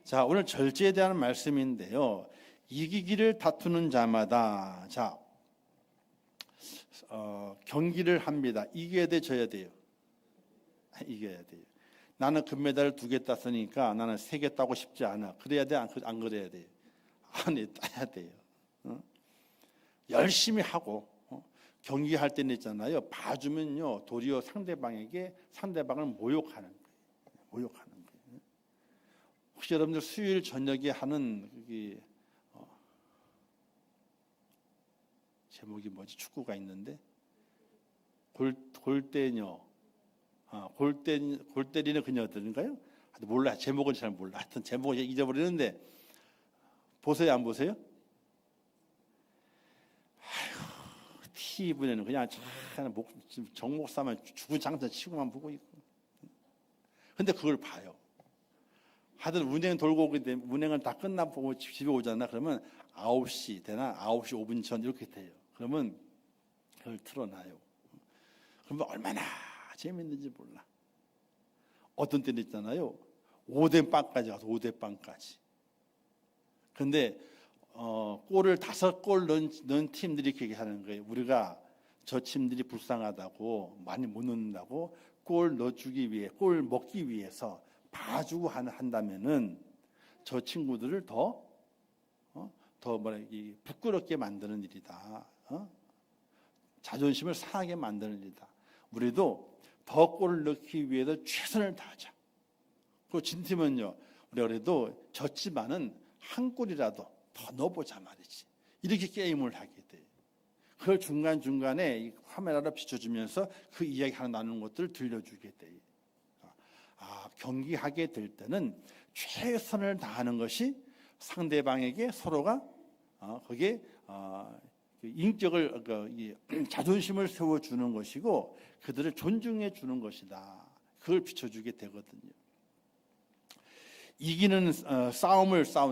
자, 오늘 절제에 대한 말씀인데요. 이기기를 다투는 자마다 경기를 합니다. 이겨야 돼, 져야 돼요? 이겨야 돼요. 나는 금메달을 2개 땄으니까 나는 3개 따고 싶지 않아. 그래야 돼, 안 그래야 돼요? 아니, 따야 돼요. 열심히 하고 경기할 때는 있잖아요. 봐주면요, 도리어 상대방을 모욕하는 거예요. 모욕하는 거예요. 혹시 여러분들 수요일 저녁에 하는 제목이 뭐지? 축구가 있는데 골대녀, 골 때리는 그녀들인가요? 몰라. 제목은 잘 몰라. 하여튼 제목을 잊어버리는데 보세요, 안 보세요? 아휴, TV는 그냥 정목사만 죽은 장사 치고만 보고 있고. 근데 그걸 봐요. 하여튼 운행 돌고 오기 때문에 운행을 다 끝나보고 집에 오잖아. 그러면 9시 되나 9시 5분 전 이렇게 돼요. 그러면 그걸 틀어놔요. 그러면 얼마나 재밌는지 몰라. 어떤 때는 있잖아요. 5대 빵까지 가서 5대 빵까지. 근데 골을 5골 넣은 팀들이 그렇게 하는 거예요. 우리가 저 팀들이 불쌍하다고 많이 못 넣는다고 골 넣어주기 위해, 골 먹기 위해서 봐주고 한다면은 저 친구들을 더 부끄럽게 만드는 일이다. 자존심을 상하게 만드는 일이다. 우리도 더 골을 넣기 위해서 최선을 다하자. 그리고 진 팀은요, 우리가 그래도 졌지만은 한 골이라도 더 넣어보자 말이지. 이렇게 게임을 하게 돼. 그걸 중간중간에 이 카메라로 비춰주면서 그 이야기 하나 나누는 것들을 들려주게 돼. 경기하게 될 때는 최선을 다하는 것이 상대방에게 서로가 그게 인격을 자존심을 세워주는 것이고 그들을 존중해 주는 것이다. 그걸 비춰주게 되거든요. 이기는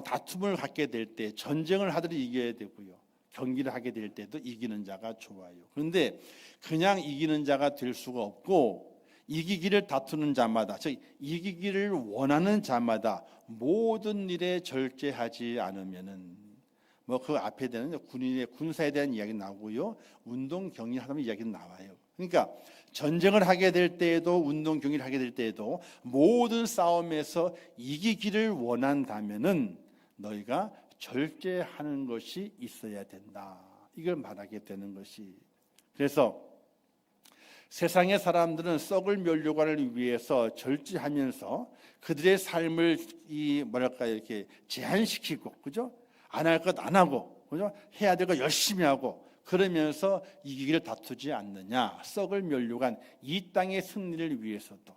다툼을 갖게 될 때 전쟁을 하더라도 이겨야 되고요. 경기를 하게 될 때도 이기는 자가 좋아요. 그런데 그냥 이기는 자가 될 수가 없고 이기기를 다투는 자마다, 즉 이기기를 원하는 자마다 모든 일에 절제하지 않으면은 그 앞에 되는 군사에 대한 이야기 나오고요, 운동 경기 하면 이야기는 나와요. 그러니까 전쟁을 하게 될 때에도 운동 경기를 하게 될 때에도 모든 싸움에서 이기기를 원한다면은 너희가 절제하는 것이 있어야 된다. 이걸 말하게 되는 것이. 그래서 세상의 사람들은 썩을 면류관을 위해서 절제하면서 그들의 삶을 이렇게 제한시키고, 그죠? 안 할 것 안 하고, 그죠? 해야 될 거 열심히 하고, 그러면서 이기기를 다투지 않느냐? 썩을 면류관, 이 땅의 승리를 위해서도.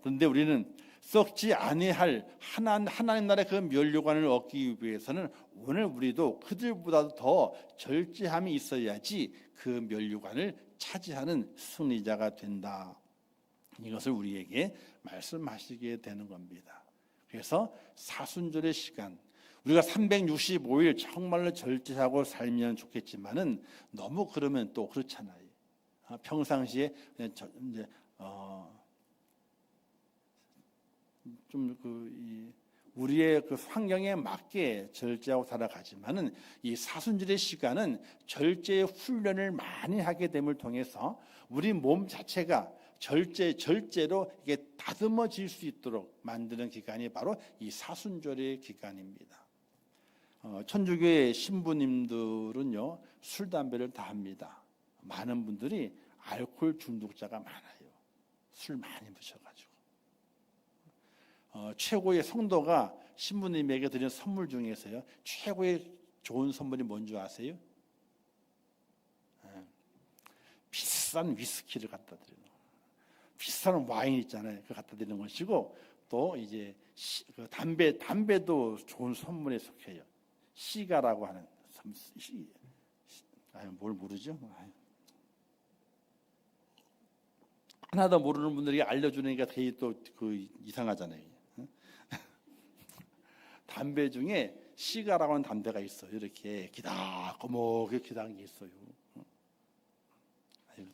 그런데 우리는 썩지 아니할 하나님 나라의 그 면류관을 얻기 위해서는 오늘 우리도 그들보다도 더 절제함이 있어야지 그 면류관을 차지하는 승리자가 된다. 이것을 우리에게 말씀하시게 되는 겁니다. 그래서 사순절의 시간, 우리가 365일 정말로 절제하고 살면 좋겠지만은 너무 그러면 또 그렇잖아요. 평상시에 우리의 그 환경에 맞게 절제하고 살아가지만은 이 사순절의 시간은 절제의 훈련을 많이 하게 됨을 통해서 우리 몸 자체가 절제로 이게 다듬어질 수 있도록 만드는 기간이 바로 이 사순절의 기간입니다. 천주교의 신부님들은요, 술 담배를 다 합니다. 많은 분들이 알코올 중독자가 많아요. 술 많이 드셔가지고. 최고의 성도가 신부님에게 드린 선물 중에서요, 최고의 좋은 선물이 뭔지 아세요? 비싼 위스키를 갖다 드리는 거예요. 비싼 와인 있잖아요. 그거 갖다 드리는 것이고, 또 이제 담배도 좋은 선물에 속해요. 시가라고 하는, 뭘 모르죠? 하나도 모르는 분들이 알려주니까 되게 또 이상하잖아요. 담배 중에 시가라고 하는 담배가 있어요. 이렇게 기다랗게 기다란 게 있어요.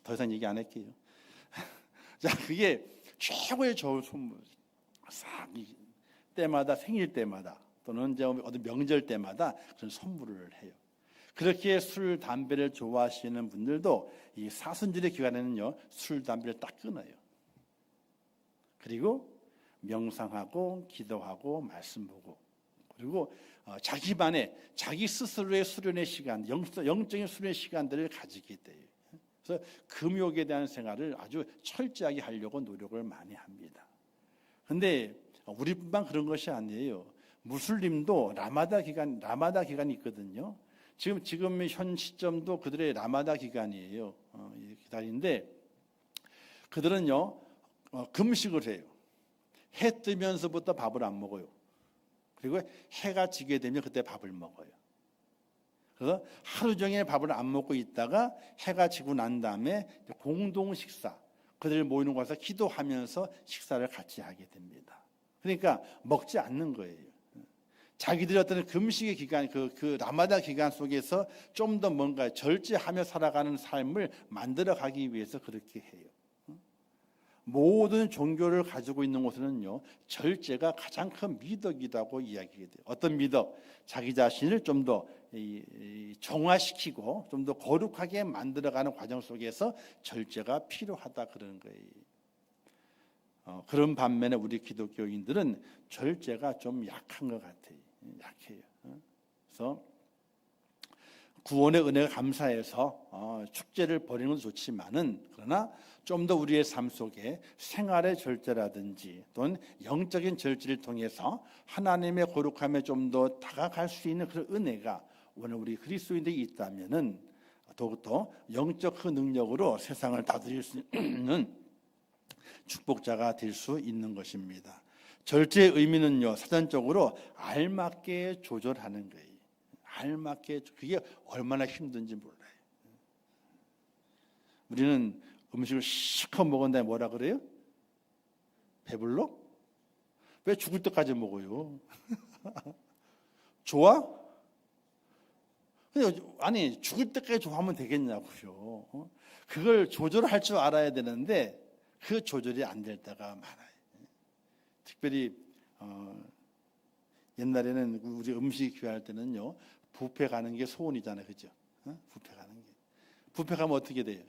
더 이상 얘기 안 할게요. 자, 그게 최고의 좋은 선물. 싹 때마다 생일 때마다 또는 이제 어떤 명절 때마다 그런 선물을 해요. 그렇게 술, 담배를 좋아하시는 분들도 이 사순절의 기간에는요, 술, 담배를 딱 끊어요. 그리고 명상하고 기도하고 말씀 보고 그리고 자기만의 자기 스스로의 수련의 시간, 영적인 수련의 시간들을 가지게 돼요. 그래서 금욕에 대한 생활을 아주 철저하게 하려고 노력을 많이 합니다. 그런데 우리뿐만 그런 것이 아니에요. 무슬림도 라마다 기간이 있거든요. 지금 현 시점도 그들의 라마다 기간이에요. 기간인데 그들은요 금식을 해요. 해 뜨면서부터 밥을 안 먹어요. 그리고 해가 지게 되면 그때 밥을 먹어요. 그래서 하루 종일 밥을 안 먹고 있다가 해가 지고 난 다음에 공동 식사, 그들 모이는 곳에서 기도하면서 식사를 같이 하게 됩니다. 그러니까 먹지 않는 거예요. 자기들의 어떤 금식의 기간, 그 라마다 기간 속에서 좀 더 뭔가 절제하며 살아가는 삶을 만들어가기 위해서 그렇게 해요. 모든 종교를 가지고 있는 곳에는요, 절제가 가장 큰 미덕이라고 이야기해야 돼요. 어떤 미덕? 자기 자신을 좀 더 정화시키고 좀 더 거룩하게 만들어가는 과정 속에서 절제가 필요하다 그러는 거예요. 그런 반면에 우리 기독교인들은 절제가 좀 약한 것 같아요. 약해요. 그래서 구원의 은혜가 감사해서 축제를 벌이는 것도 좋지만은 그러나 좀 더 우리의 삶 속에 생활의 절제라든지 또는 영적인 절제를 통해서 하나님의 거룩함에 좀 더 다가갈 수 있는 그런 은혜가 오늘 우리 그리스도인들이 있다면은 더욱더 영적 그 능력으로 세상을 다스릴 수 있는 축복자가 될 수 있는 것입니다. 절제의 의미는요, 사전적으로 알맞게 조절하는 거예요. 알맞게, 그게 얼마나 힘든지 몰라요. 우리는 음식을 실컷 먹은 다음에 뭐라 그래요? 배불러? 왜 죽을 때까지 먹어요? 좋아? 근데 아니 죽을 때까지 좋아하면 되겠냐고요. 그걸 조절할 줄 알아야 되는데 그 조절이 안 될 때가 많아요. 특별히 옛날에는 우리 음식 귀할 때는요, 뷔페 가는 게 소원이잖아요, 그죠? 뷔페 가는 게. 뷔페 가면 어떻게 돼요?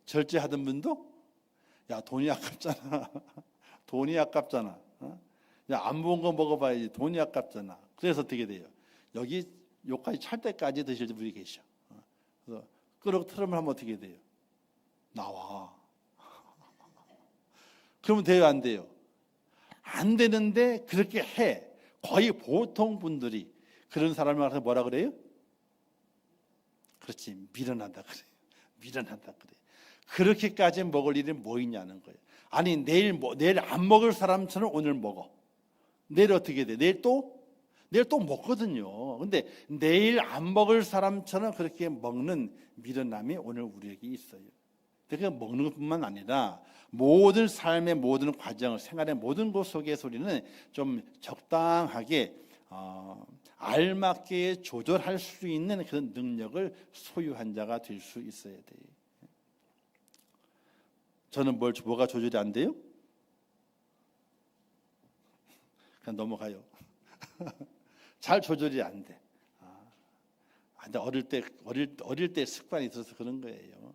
절제하던 분도 야 돈이 아깝잖아. 돈이 아깝잖아. 야 안 먹은 거 먹어봐야지. 돈이 아깝잖아. 그래서 어떻게 돼요? 여기 요까지 찰 때까지 드실 분이 계셔. 그래서 끓어 틀으면 하면 어떻게 돼요? 나와. 그러면 돼요, 안 돼요? 안 되는데 그렇게 해. 거의 보통 분들이 그런 사람을 가서 뭐라 그래요? 그렇지, 미련하다 그래요. 미련하다 그래요. 그렇게까지 먹을 일이 뭐 있냐는 거예요. 아니 내일 안 먹을 사람처럼 오늘 먹어. 내일 어떻게 돼? 내일 또 먹거든요. 근데 내일 안 먹을 사람처럼 그렇게 먹는 미련함이 오늘 우리에게 있어요. 그러니까 먹는 것뿐만 아니라 모든 삶의 모든 과정, 생활의 모든 것 속에서 우리는 좀 적당하게 알맞게 조절할 수 있는 그런 능력을 소유한 자가 될 수 있어야 돼요. 저는 뭐가 조절이 안 돼요? 그냥 넘어가요. 잘 조절이 안 돼. 근데 어릴 때 습관이 있어서 그런 거예요.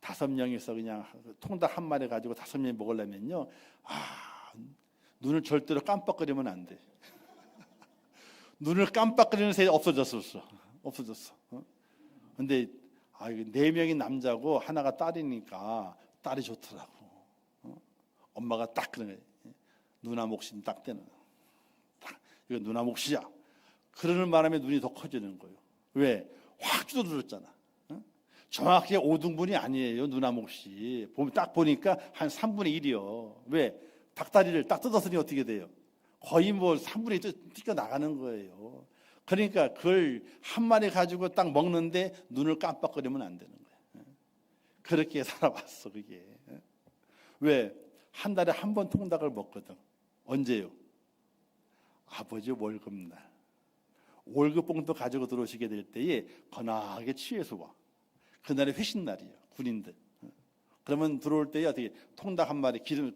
5명이서 그냥 통닭 한 마리 가지고 5명이 먹으려면요, 눈을 절대로 깜빡거리면 안 돼. 눈을 깜빡거리는 새이 없어졌어. 근데 4명이 남자고 하나가 딸이니까 딸이 좋더라고. 엄마가 딱 그러네. 누나 몫인 딱 되는. 이거 누나 몫이야. 그러는 바람에 눈이 더 커지는 거예요. 왜? 확 줄어들었잖아. 정확히 5등분이 아니에요. 누나 몫이. 딱 보니까 한 3분의 1이요. 왜? 닭다리를 딱 뜯었으니 어떻게 돼요? 거의 3분의 1 뛰어나가는 거예요. 그러니까 그걸 한 마리 가지고 딱 먹는데 눈을 깜빡거리면 안 되는 거예요. 그렇게 살아왔어, 그게. 왜? 한 달에 한 번 통닭을 먹거든. 언제요? 아버지 월급날. 월급 봉투 가지고 들어오시게 될 때에 거나하게 취해서 와. 그날이 회식날이에요, 군인들. 그러면 들어올 때에 어떻게 통닭 한 마리 기름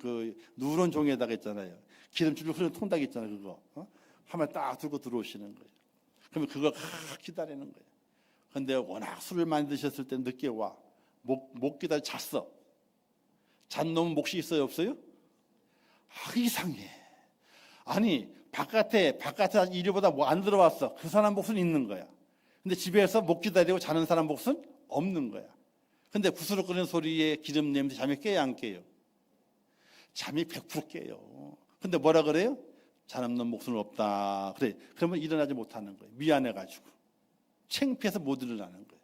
누런 종에다가 있잖아요. 기름줄로 흐르는 통닭 있잖아요. 그거 하면 딱 들고 들어오시는 거예요. 그러면 그거 기다리는 거예요. 근데 워낙 술을 많이 드셨을 때 늦게 와. 못 기다려 잤어. 잔 놈은 몫이 있어요, 없어요? 이상해. 아니 바깥에 일보다 뭐 안 들어왔어. 그 사람 몫은 있는 거야. 근데 집에서 못 기다리고 자는 사람 몫은 없는 거야. 근데 부스럭거리는 소리에 기름 냄새 잠이 깨요, 안 깨요? 잠이 100% 깨요. 근데 뭐라 그래요? 자는 놈 몫은 없다. 그래. 그러면 일어나지 못하는 거예요. 미안해가지고. 창피해서 못 일어나는 거예요.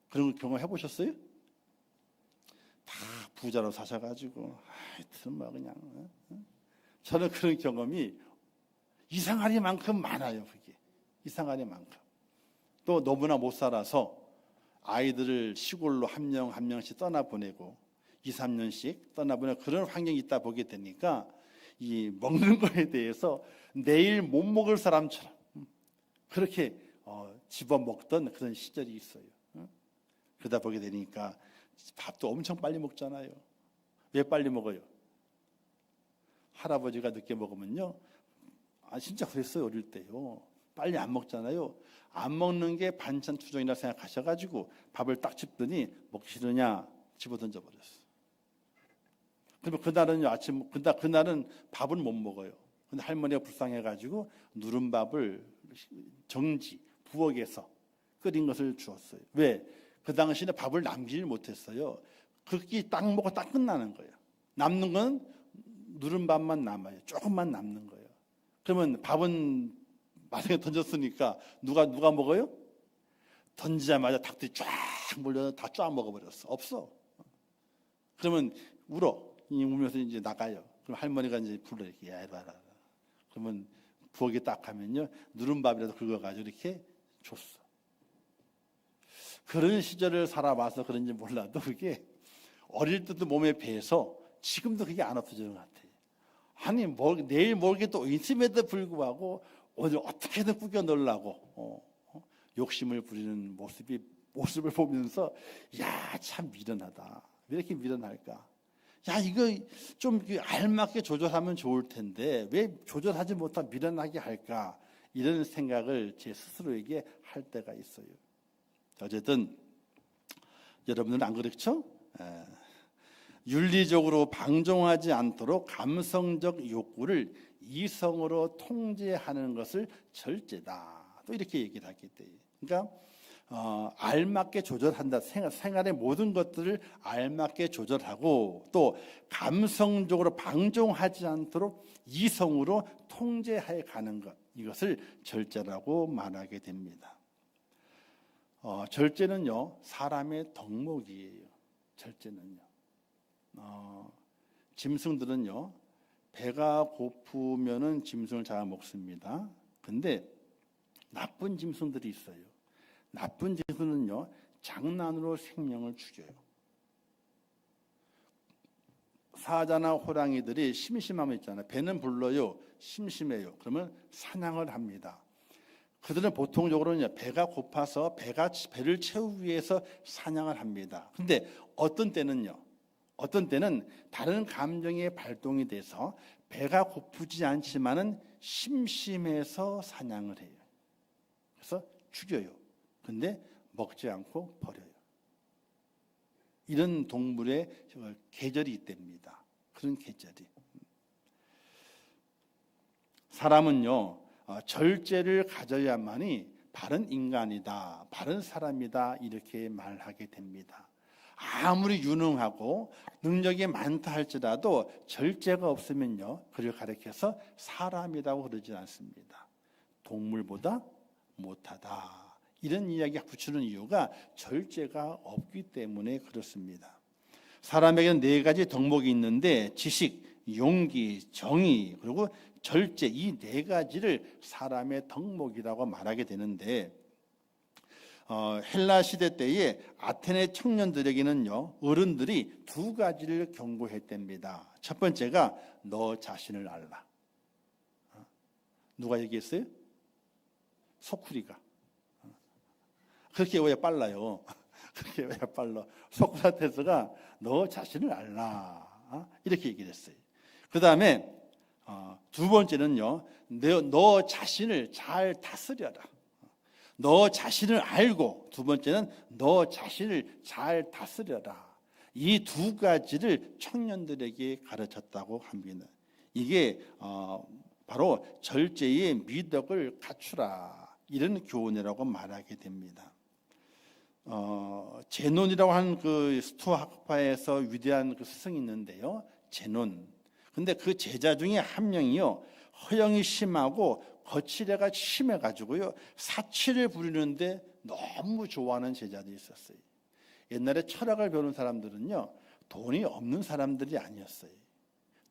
그런 거 경험해 보셨어요? 다 부자로 사셔가지고 하여튼 뭐 그냥 저는 그런 경험이 이상하리만큼 많아요. 그게 이상하리만큼. 또 너무나 못 살아서 아이들을 시골로 한 명씩 떠나보내고 2, 3년씩 떠나보내고 그런 환경이 있다 보게 되니까 이 먹는 거에 대해서 내일 못 먹을 사람처럼 그렇게 집어먹던 그런 시절이 있어요. 그러다 보게 되니까 밥도 엄청 빨리 먹잖아요. 왜 빨리 먹어요? 할아버지가 늦게 먹으면요. 진짜 그랬어요. 어릴 때요. 빨리 안 먹잖아요. 안 먹는 게 반찬 투정이라 생각하셔가지고 밥을 딱 집더니 먹기 싫으냐 집어 던져버렸어. 그러면 그날은 그날은 밥은 못 먹어요. 근데 할머니가 불쌍해가지고 누른밥을 정지 부엌에서 끓인 것을 주었어요. 왜? 그 당시에 밥을 남기질 못했어요. 그게 딱 먹고 딱 끝나는 거예요. 남는 건 누른밥만 남아요. 조금만 남는 거예요. 그러면 밥은 마당에 던졌으니까 누가 먹어요? 던지자마자 닭들이 쫙 몰려서 다 쫙 먹어버렸어. 없어. 그러면 울면서 이제 나가요. 그럼 할머니가 이제 불러 이렇게 야 이봐라. 그러면 부엌에 딱 가면요 누른밥이라도 긁어가지고 이렇게 줬어. 그런 시절을 살아봐서 그런지 몰라도 그게 어릴 때도 몸에 배서 지금도 그게 안 없어지는 것 같아요. 아니 내일 모르게 또 있음에도 불구하고 오늘 어떻게든 꾸겨 넣으려고 욕심을 부리는 모습을 보면서 야, 참 미련하다. 왜 이렇게 미련할까? 야, 이거 좀 알맞게 조절하면 좋을 텐데 왜 조절하지 못하고 미련하게 할까? 이런 생각을 제 스스로에게 할 때가 있어요. 어쨌든 여러분들은 안 그렇죠? 윤리적으로 방종하지 않도록 감성적 욕구를 이성으로 통제하는 것을 절제다. 또 이렇게 얘기를 하기 때문에, 그러니까 알맞게 조절한다. 생활의 모든 것들을 알맞게 조절하고 또 감성적으로 방종하지 않도록 이성으로 통제해 가는 것, 이것을 절제라고 말하게 됩니다. 절제는요 사람의 덕목이에요. 절제는요. 짐승들은요 배가 고프면은 짐승을 잡아먹습니다. 근데 나쁜 짐승들이 있어요. 나쁜 짐승은요 장난으로 생명을 죽여요. 사자나 호랑이들이 심심하면 있잖아요. 배는 불러요. 심심해요. 그러면 사냥을 합니다. 그들은 보통적으로는 배가 고파서 배를 채우기 위해서 사냥을 합니다. 근데 어떤 때는 다른 감정의 발동이 돼서 배가 고프지 않지만은 심심해서 사냥을 해요. 그래서 죽여요. 근데 먹지 않고 버려요. 이런 동물의 계절이 있답니다. 그런 계절이. 사람은요 절제를 가져야만이 바른 인간이다, 바른 사람이다 이렇게 말하게 됩니다. 아무리 유능하고 능력이 많다 할지라도 절제가 없으면요 그를 가리켜서 사람이라고 그러지 않습니다. 동물보다 못하다 이런 이야기 붙이는 이유가 절제가 없기 때문에 그렇습니다. 사람에게는 4가지 덕목이 있는데 지식, 용기, 정의 그리고 절제, 이 4가지를 사람의 덕목이라고 말하게 되는데 헬라 시대 때에 아테네 청년들에게는요 어른들이 2가지를 경고했답니다. 첫 번째가 너 자신을 알라. 누가 얘기했어요? 소쿠리가. 그렇게 왜 빨라요? 그렇게 왜 빨라? 소크라테스가 너 자신을 알라 이렇게 얘기를 했어요. 그 다음에 두 번째는요, 너 자신을 잘 다스려라. 너 자신을 알고, 두 번째는 너 자신을 잘 다스려라. 이 두 가지를 청년들에게 가르쳤다고 합니다. 이게 바로 절제의 미덕을 갖추라, 이런 교훈이라고 말하게 됩니다. 제논이라고 하는 그 스토아 학파에서 위대한 그 스승이 있는데요, 제논. 근데 그 제자 중에 한 명이요, 허영이 심하고 거칠애가 심해가지고요, 사치를 부리는데 너무 좋아하는 제자들이 있었어요. 옛날에 철학을 배우는 사람들은요, 돈이 없는 사람들이 아니었어요.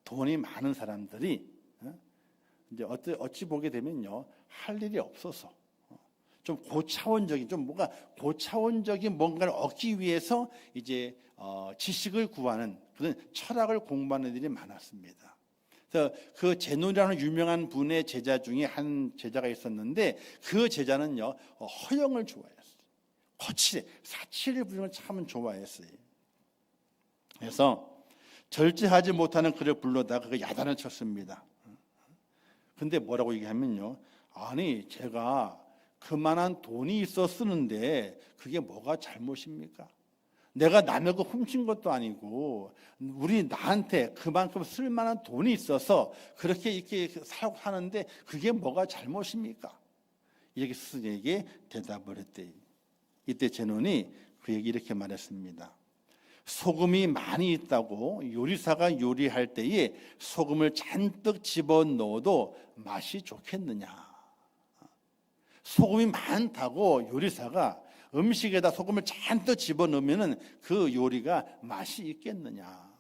돈이 많은 사람들이 이제 어찌 보게 되면요, 할 일이 없어서 좀 고차원적인, 좀 뭔가 고차원적인 뭔가를 얻기 위해서 이제 지식을 구하는 그런 철학을 공부하는 일이 많았습니다. 그래서 그 제논이라는 유명한 분의 제자 중에 한 제자가 있었는데, 그 제자는요, 허영을 좋아했어요. 거칠에 사치를 부리는 걸 참 좋아했어요. 그래서 절제하지 못하는 그를 불러다가 그 야단을 쳤습니다. 근데 뭐라고 얘기하면요, 아니 제가 그만한 돈이 있어 쓰는데 그게 뭐가 잘못입니까? 내가 남의 거 훔친 것도 아니고 나한테 그만큼 쓸만한 돈이 있어서 그렇게 이렇게 살고 하는데 그게 뭐가 잘못입니까? 이렇게 스승에게 대답을 했대요. 이때 제논이 그에게 이렇게 말했습니다. 소금이 많이 있다고 요리사가 요리할 때에 소금을 잔뜩 집어넣어도 맛이 좋겠느냐? 소금이 많다고 요리사가 음식에다 소금을 잔뜩 집어넣으면 그 요리가 맛이 있겠느냐?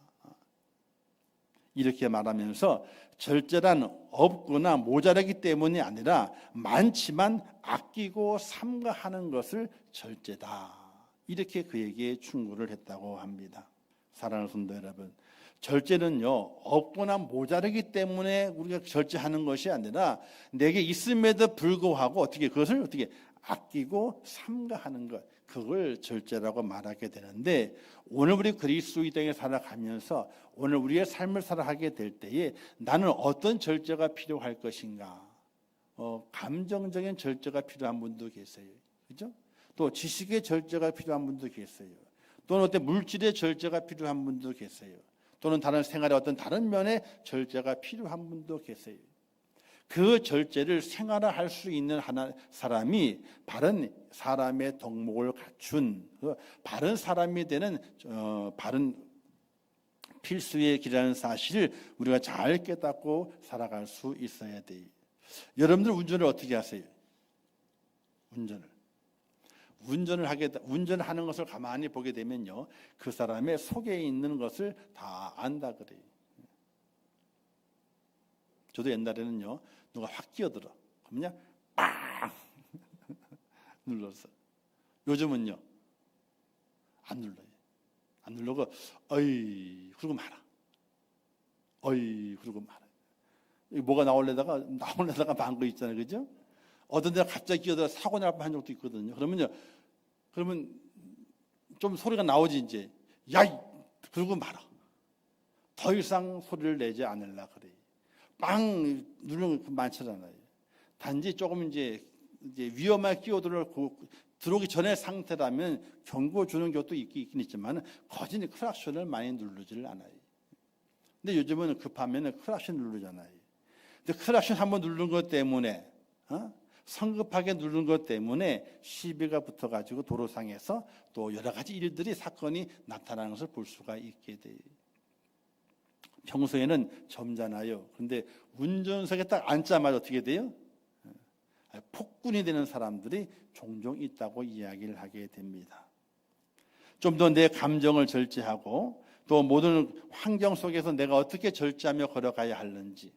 이렇게 말하면서 절제란 없거나 모자라기 때문이 아니라 많지만 아끼고 삼가하는 것을 절제다, 이렇게 그에게 충고를 했다고 합니다. 사랑하는 성도 여러분, 절제는요, 없거나 모자라기 때문에 우리가 절제하는 것이 아니라 내게 있음에도 불구하고 그것을 어떻게 아끼고 삼가하는 것, 그걸 절제라고 말하게 되는데, 오늘 우리 그리스도의 땅에 살아가면서 오늘 우리의 삶을 살아가게 될 때에 나는 어떤 절제가 필요할 것인가? 감정적인 절제가 필요한 분도 계세요. 그죠? 또 지식의 절제가 필요한 분도 계세요. 또는 어떤 물질의 절제가 필요한 분도 계세요. 또는 다른 생활의 어떤 다른 면의 절제가 필요한 분도 계세요. 그 절제를 생활화할 수 있는 사람이 바른 사람의 덕목을 갖춘 바른 사람이 되는 바른 필수의 길이라는 사실을 우리가 잘 깨닫고 살아갈 수 있어야 돼요. 여러분들 운전을 어떻게 하세요? 운전하는 것을 가만히 보게 되면요, 그 사람의 속에 있는 것을 다 안다 그래요. 저도 옛날에는요, 누가 확 끼어들어 그러면 빵 눌렀어. 요즘은요, 안 눌러요. 안 누르고 어이 그러고 말아. 어이 그러고 말아. 뭐가 나오려다가 만 거 있잖아요, 그죠? 어떤 데가 갑자기 끼어들어 사고 날 뻔한 적도 있거든요. 그러면 좀 소리가 나오지 이제. 야, 그러고 말아. 더 이상 소리를 내지 않으려 그래. 빵 누르는 거 많잖아요. 단지 조금 이제 위험하게 들어오기 전의 상태라면 경고 주는 것도 있긴 있지만 거진히 클락션을 많이 누르지를 않아요. 근데 요즘은 급하면 클락션 누르잖아요. 근데 클락션 한번 누르는 것 때문에 성급하게 누르는 것 때문에 시비가 붙어가지고 도로상에서 또 여러 가지 일들이 사건이 나타나는 것을 볼 수가 있게 돼요. 평소에는 점잖아요. 그런데 운전석에 딱 앉자마자 어떻게 돼요? 폭군이 되는 사람들이 종종 있다고 이야기를 하게 됩니다. 좀 더 내 감정을 절제하고 또 모든 환경 속에서 내가 어떻게 절제하며 걸어가야 하는지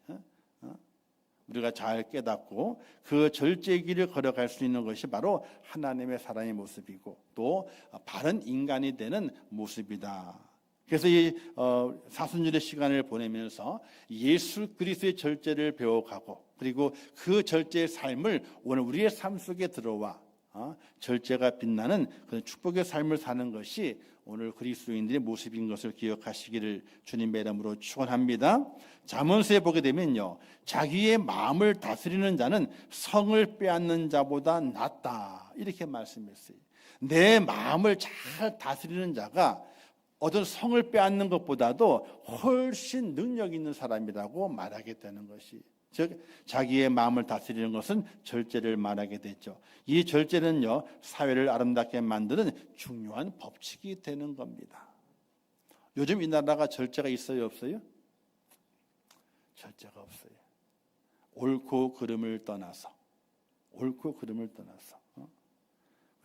우리가 잘 깨닫고 그 절제의 길을 걸어갈 수 있는 것이 바로 하나님의 사랑의 모습이고 또 바른 인간이 되는 모습이다. 그래서 이 사순절의 시간을 보내면서 예수 그리스도의 절제를 배워가고 그리고 그 절제의 삶을 오늘 우리의 삶 속에 들어와 절제가 빛나는 그런 축복의 삶을 사는 것이 오늘 그리스도인들의 모습인 것을 기억하시기를 주님의 이름으로 축원합니다. 잠언서에 보게 되면요, 자기의 마음을 다스리는 자는 성을 빼앗는 자보다 낫다 이렇게 말씀했어요. 내 마음을 잘 다스리는 자가 어떤 성을 빼앗는 것보다도 훨씬 능력 있는 사람이라고 말하게 되는 것이, 즉 자기의 마음을 다스리는 것은 절제를 말하게 되죠. 이 절제는요, 사회를 아름답게 만드는 중요한 법칙이 되는 겁니다. 요즘 이 나라가 절제가 있어요, 없어요? 절제가 없어요. 옳고 그름을 떠나서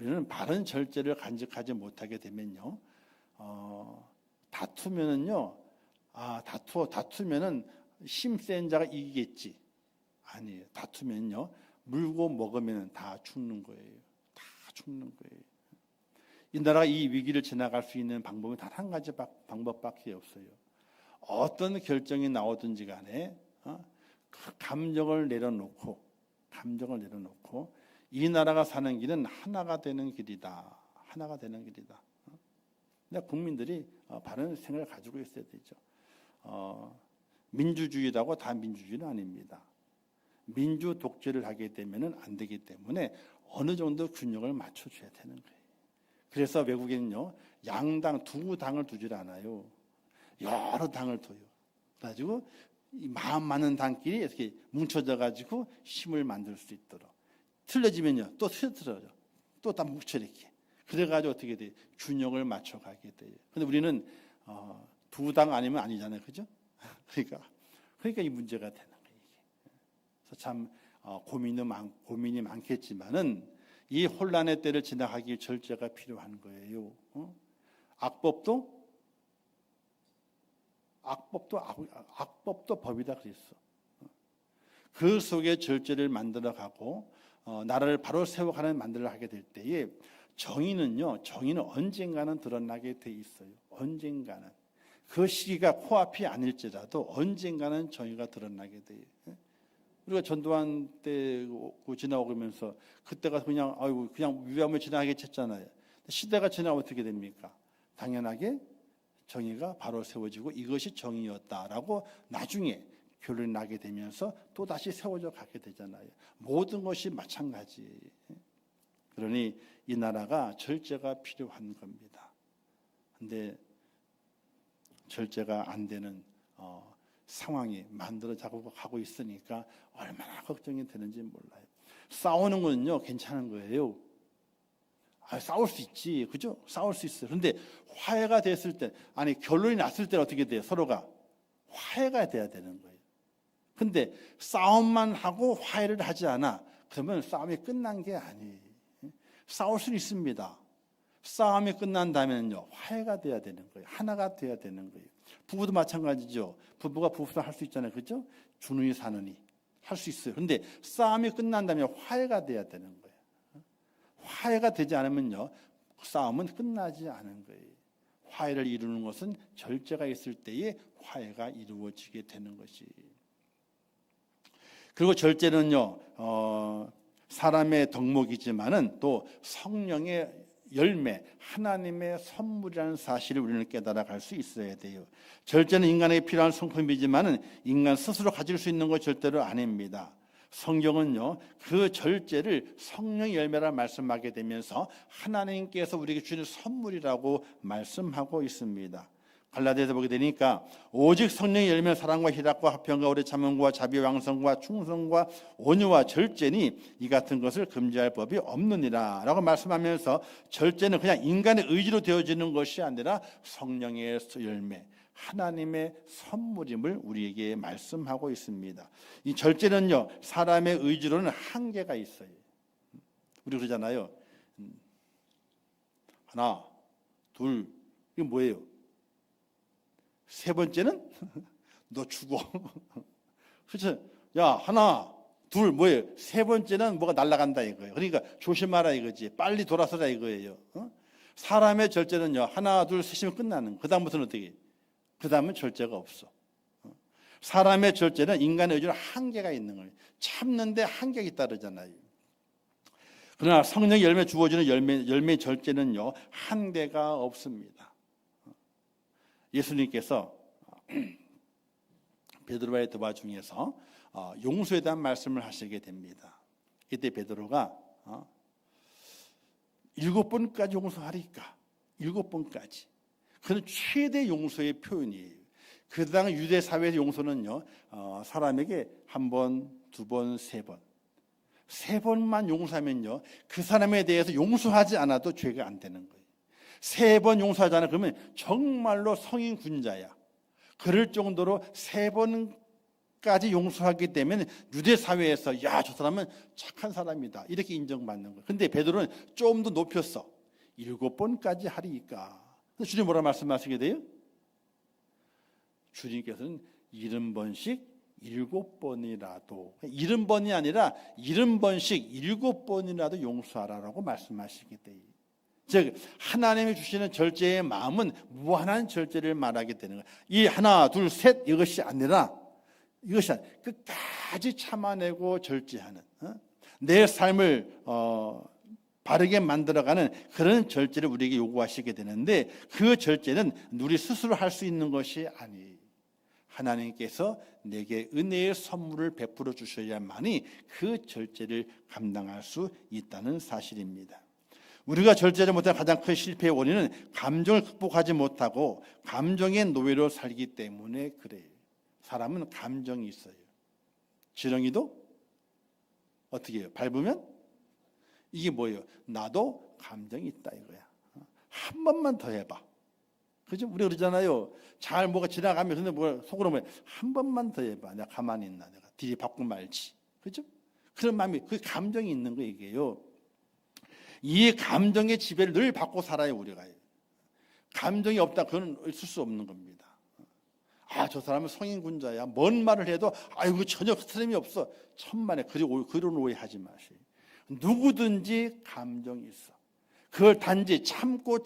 우리는 바른 절제를 간직하지 못하게 되면요, 다투면은요, 다투면은 힘센 자가 이기겠지. 아니에요. 다투면요, 물고 먹으면 다 죽는 거예요. 다 죽는 거예요. 이 나라가 이 위기를 지나갈 수 있는 방법은 단 한 가지 방법밖에 없어요. 어떤 결정이 나오든지 간에 그 감정을 내려놓고 이 나라가 사는 길은 하나가 되는 길이다. 하나가 되는 길이다. 근데 국민들이 바른 생각을 가지고 있어야 되죠. 민주주의라고 다 민주주의는 아닙니다. 민주 독재를 하게 되면은 안 되기 때문에 어느 정도 균형을 맞춰줘야 되는 거예요. 그래서 외국에는요, 양당 두 당을 두질 않아요. 여러 당을 둬요. 그래가지고 이 마음 맞는 당끼리 이렇게 뭉쳐져 가지고 힘을 만들 수 있도록. 틀려지면요, 또 틀어져, 또 다 뭉쳐 이렇게. 그래가지고 어떻게 돼? 균형을 맞춰가게 돼요. 근데 우리는 두 당 아니면 아니잖아요, 그죠? 그러니까 이 문제가 되는 거예요. 그래서 참 고민이 많겠지만은 이 혼란의 때를 지나가기 절제가 필요한 거예요. 악법도 법이다 그랬어. 그 속에 절제를 만들어가고 나라를 바로 세워가는 만들어 하게 될 때에 정의는 언젠가는 드러나게 돼 있어요. 언젠가는. 그 시기가 코앞이 아닐지라도 언젠가는 정의가 드러나게 돼요. 우리가 전두환 때 지나오면서 그때가 그냥 위험을 지나게 쳤잖아요. 시대가 지나면 어떻게 됩니까? 당연하게 정의가 바로 세워지고 이것이 정의였다라고 나중에 결론이 나게 되면서 또 다시 세워져 가게 되잖아요. 모든 것이 마찬가지예요. 그러니 이 나라가 절제가 필요한 겁니다. 그런데 절제가 안 되는 상황이 만들어가고 있으니까 얼마나 걱정이 되는지 몰라요. 싸우는 거는요, 괜찮은 거예요. 싸울 수 있지, 그죠? 싸울 수 있어요. 그런데 화해가 됐을 때, 결론이 났을 때 어떻게 돼요? 서로가 화해가 돼야 되는 거예요. 근데 싸움만 하고 화해를 하지 않아. 그러면 싸움이 끝난 게 아니에요. 싸울 수는 있습니다. 싸움이 끝난다면요, 화해가 돼야 되는 거예요. 하나가 돼야 되는 거예요. 부부도 마찬가지죠. 부부가 부부싸움 할 수 있잖아요, 그죠? 주누이 사느니 할 수 있어요. 그런데 싸움이 끝난다면 화해가 돼야 되는 거예요. 화해가 되지 않으면요, 싸움은 끝나지 않은 거예요. 화해를 이루는 것은 절제가 있을 때에 화해가 이루어지게 되는 것이. 그리고 절제는요, 사람의 덕목이지만은 또 성령의 열매, 하나님의 선물이라는 사실을 우리는 깨달아갈 수 있어야 돼요. 절제는 인간에게 필요한 성품이지만은 인간 스스로 가질 수 있는 것 절대로 아닙니다. 성경은요, 그 절제를 성령의 열매라 말씀하게 되면서 하나님께서 우리에게 주는 선물이라고 말씀하고 있습니다. 갈라디아서 보게 되니까 오직 성령의 열매는 사랑과 희락과 화평과 오래 참음과 자비왕성과 충성과 온유와 절제니 이 같은 것을 금지할 법이 없느니라 라고 말씀하면서 절제는 그냥 인간의 의지로 되어지는 것이 아니라 성령의 열매, 하나님의 선물임을 우리에게 말씀하고 있습니다. 이 절제는요, 사람의 의지로는 한계가 있어요. 우리 그러잖아요. 하나, 둘, 이게 뭐예요? 세 번째는 너 죽어. 그렇죠? 야, 하나, 둘, 뭐예요? 세 번째는 뭐가 날아간다 이거예요. 그러니까 조심하라 이거지. 빨리 돌아서라 이거예요. 사람의 절제는요, 하나, 둘, 셋이면 끝나는. 그 다음부터는 어떻게? 그 다음은 절제가 없어. 사람의 절제는 인간의 의지로 한계가 있는 거예요. 참는데 한계가 있다르잖아요. 그러나 성령의 열매 주어지는 열매 절제는요, 한계가 없습니다. 예수님께서 베드로와의 대화 중에서 용서에 대한 말씀을 하시게 됩니다. 이때 베드로가 7번까지 용서하리까? 7번까지. 그건 최대 용서의 표현이에요. 그 당 유대 사회의 용서는요, 사람에게 1번, 2번, 3번. 3번만 용서하면요, 그 사람에 대해서 용서하지 않아도 죄가 안 되는 거예요. 3번 용서하지 않아 그러면 정말로 성인 군자야. 그럴 정도로 3번까지 용서하기 때문에 유대 사회에서 야, 저 사람은 착한 사람이다 이렇게 인정받는 거예요. 그런데 베드로는 좀 더 높였어. 7번까지 하리까. 주님 뭐라 말씀하시게 돼요? 주님께서는 70번씩 7번이라도, 70번이 아니라 70번씩 7번이라도 용서하라라고 말씀하시게 돼요. 즉 하나님이 주시는 절제의 마음은 무한한 절제를 말하게 되는 거예요. 이 하나 둘 셋 이것이 아니라 끝까지 참아내고 절제하는, 내 삶을 바르게 만들어가는 그런 절제를 우리에게 요구하시게 되는데, 그 절제는 우리 스스로 할 수 있는 것이 아니에요. 하나님께서 내게 은혜의 선물을 베풀어 주셔야만이 그 절제를 감당할 수 있다는 사실입니다. 우리가 절제를 못한 가장 큰 실패의 원인은 감정을 극복하지 못하고 감정의 노예로 살기 때문에 그래요. 사람은 감정이 있어요. 지렁이도 어떻게 해요? 밟으면 이게 뭐예요? 나도 감정이 있다 이거야. 한 번만 더 해봐. 그죠? 우리 그러잖아요. 잘 뭐가 지나가면 근데 뭐 속으로 뭐 한 번만 더 해봐. 내가 가만히 있나? 내가 뒤에 바꾸고 말지. 그죠? 그런 마음이, 그 감정이 있는 거 이게요. 이 감정의 지배를 늘 받고 살아요 우리가. 감정이 없다 그건 있을 수 없는 겁니다. 저 사람은 성인군자야. 뭔 말을 해도 아이고 전혀 스트레스 없어. 천만에 그런 오해하지 마세요. 누구든지 감정이 있어. 그걸 단지 참고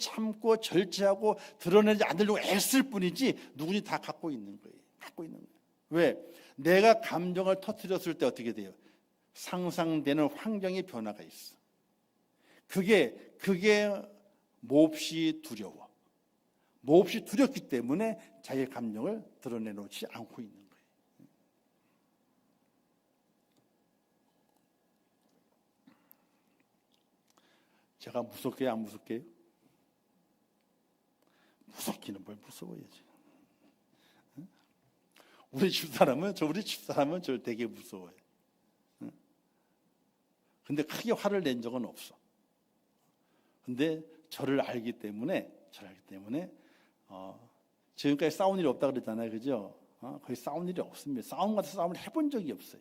절제하고 드러내지 않으려고 애쓸 뿐이지 누구든지 다 갖고 있는 거예요. 갖고 있는 거예요. 왜? 내가 감정을 터뜨렸을 때 어떻게 돼요? 상상되는 환경의 변화가 있어. 그게 몹시 두려워. 몹시 두렵기 때문에 자기의 감정을 드러내놓지 않고 있는 거예요. 제가 무섭게요, 안 무섭게요? 무섭기는 뭘 무서워야지. 우리 집사람은 저 되게 무서워요. 근데 크게 화를 낸 적은 없어. 근데 저를 알기 때문에 지금까지 싸운 일이 없다 그랬잖아요, 그죠? 거의 싸운 일이 없습니다. 싸움 같은 싸움을 해본 적이 없어요.